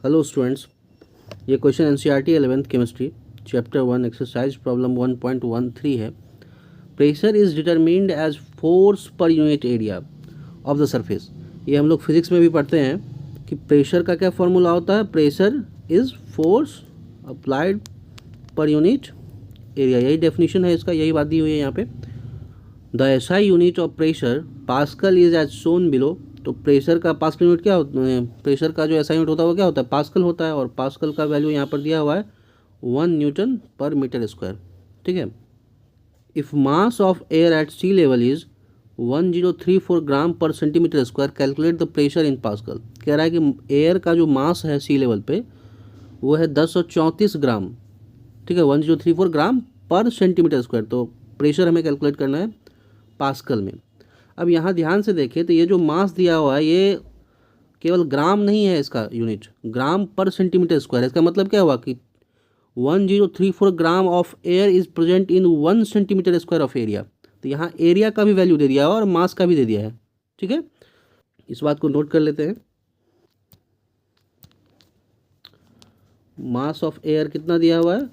Hello students, ये question NCERT 11th chemistry chapter 1 exercise problem 1.13 है। Pressure is determined as force per unit area of the surface. ये हम लोग physics में भी पढ़ते हैं कि प्रेशर का क्या फॉर्मूला होता है। Pressure is force applied per unit area, यही डेफिनेशन है इसका, यही बात दी हुई है यहाँ पे। The SI unit of pressure pascal is as shown below. तो प्रेशर का पास्कल यूनिट क्या होता है, प्रेशर का जो एसआई यूनिट होता है वो क्या होता है, पास्कल होता है। और पास्कल का वैल्यू यहाँ पर दिया हुआ है 1 न्यूटन पर मीटर स्क्वायर। ठीक है। If mass of air at sea level is 1034 gram per centimetre square, calculate the pressure in pascal. कह रहा है कि एयर का जो मास है सी लेवल पे वो है 1034 ग्राम। ठीक है, 1034 ग्राम पर सेंटीमीटर स्क्वायर। तो प्रेशर हमें कैलकुलेट करना है पास्कल में। अब यहाँ ध्यान से देखें तो ये जो मास दिया हुआ है ये केवल ग्राम नहीं है, इसका यूनिट ग्राम पर सेंटीमीटर स्क्वायर है। इसका मतलब क्या हुआ कि 1034 gram of air is present in 1 centimetre square of area. तो यहाँ एरिया का भी वैल्यू दे दिया है और मास का भी दे दिया है। ठीक है, इस बात को नोट कर लेते हैं। मास ऑफ एयर कितना दिया हुआ है,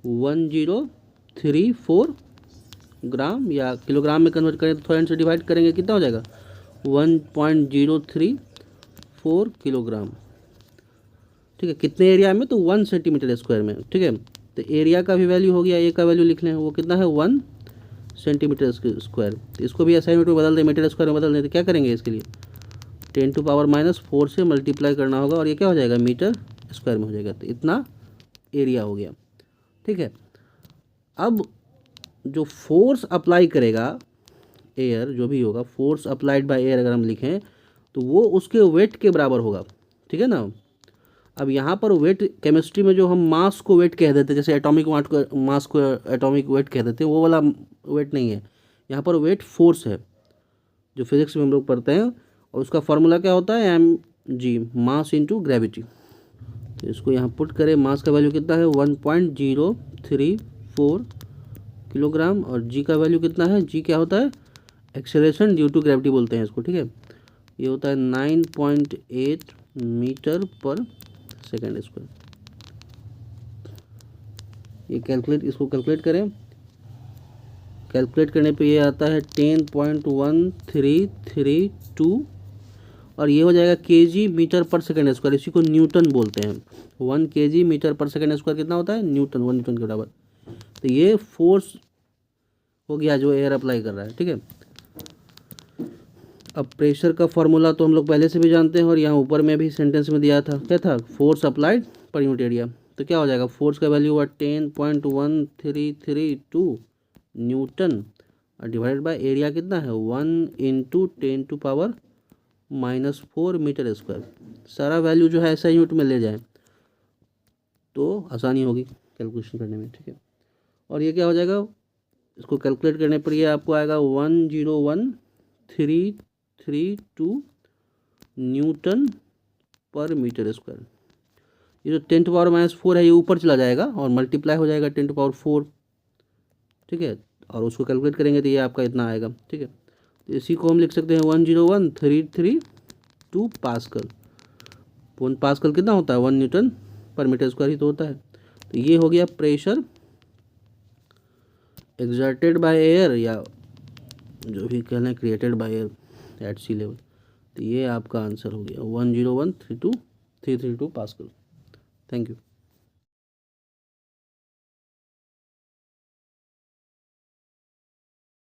1034 ग्राम, या किलोग्राम में कन्वर्ट करें तो थोड़ा से डिवाइड करेंगे, कितना हो जाएगा 1.034 किलोग्राम। ठीक है, कितने एरिया में, तो 1 सेंटीमीटर स्क्वायर में। ठीक है, तो एरिया का भी वैल्यू हो गया, ए का वैल्यू लिख लें, वो कितना है 1 सेंटीमीटर स्क्वायर। तो इसको भी असाइनमेंट में बदल दें, मीटर स्क्वायर में बदल दें। तो क्या करेंगे इसके लिए 10⁻⁻4 से मल्टीप्लाई करना होगा और ये क्या हो जाएगा मीटर स्क्वायर में हो जाएगा। तो इतना एरिया हो गया। ठीक है, अब जो फोर्स अप्लाई करेगा एयर, जो भी होगा फोर्स अप्लाइड बाय एयर, अगर हम लिखें तो वो उसके वेट के बराबर होगा। ठीक है ना। अब यहाँ पर वेट, केमिस्ट्री में जो हम मास को वेट कह देते हैं, जैसे एटॉमिक मास को एटॉमिक वेट कह देते हैं, वो वाला वेट नहीं है। यहाँ पर वेट फोर्स है, जो फिजिक्स में हम लोग पढ़ते हैं। और उसका फार्मूला क्या होता है, mg, मास इंटू ग्रेविटी। तो इसको यहाँ पुट करें, मास का वैल्यू कितना है 1.034 किलोग्राम, और जी का वैल्यू कितना है, जी क्या होता है एक्सेलरेशन ड्यू टू ग्रेविटी बोलते हैं इसको। ठीक है, ये होता है 9.8 मीटर पर सेकेंड स्क्वायर। ये इसको कैलकुलेट करें। कैलकुलेट करने पे ये आता है 10.1332, और ये हो जाएगा केजी मीटर पर सेकेंड स्क्वायर। इसी को न्यूटन बोलते हैं। 1 kg मीटर पर सेकेंड स्क्वायर कितना होता है, न्यूटन, 1 न्यूटन के बराबर। तो ये फोर्स हो गया जो एयर अप्लाई कर रहा है। ठीक है, अब प्रेशर का फॉर्मूला तो हम लोग पहले से भी जानते हैं, और यहाँ ऊपर में भी सेंटेंस में दिया था, क्या था, force applied per unit area. तो क्या हो जाएगा, फोर्स का वैल्यू हुआ 10.1332 न्यूटन, और डिवाइडेड बाय एरिया कितना है 1 × 10⁻⁻4 मीटर स्क्वायर। सारा वैल्यू जो है ऐसा यूनिट में ले जाए तो आसानी होगी कैलकुलेशन करने में। ठीक है, और ये क्या हो जाएगा, इसको कैलकुलेट करने पर ये आपको आएगा 101,332 न्यूटन पर मीटर स्क्वायर। ये जो 10⁻⁻4 है ये ऊपर चला जाएगा और मल्टीप्लाई हो जाएगा 10⁻4। ठीक है, और उसको कैलकुलेट करेंगे तो ये आपका इतना आएगा। ठीक है, तो इसी को हम लिख सकते हैं 101,332 पास्कल। 1 पास्कल कितना होता है, 1 न्यूटन पर मीटर स्क्वायर ही तो होता है। तो ये हो गया प्रेशर एक्सर्टेड बाय एयर, या जो भी कहना है created by air at sea level. तो ये आपका आंसर हो गया 101,332 पास्कल। Thank you.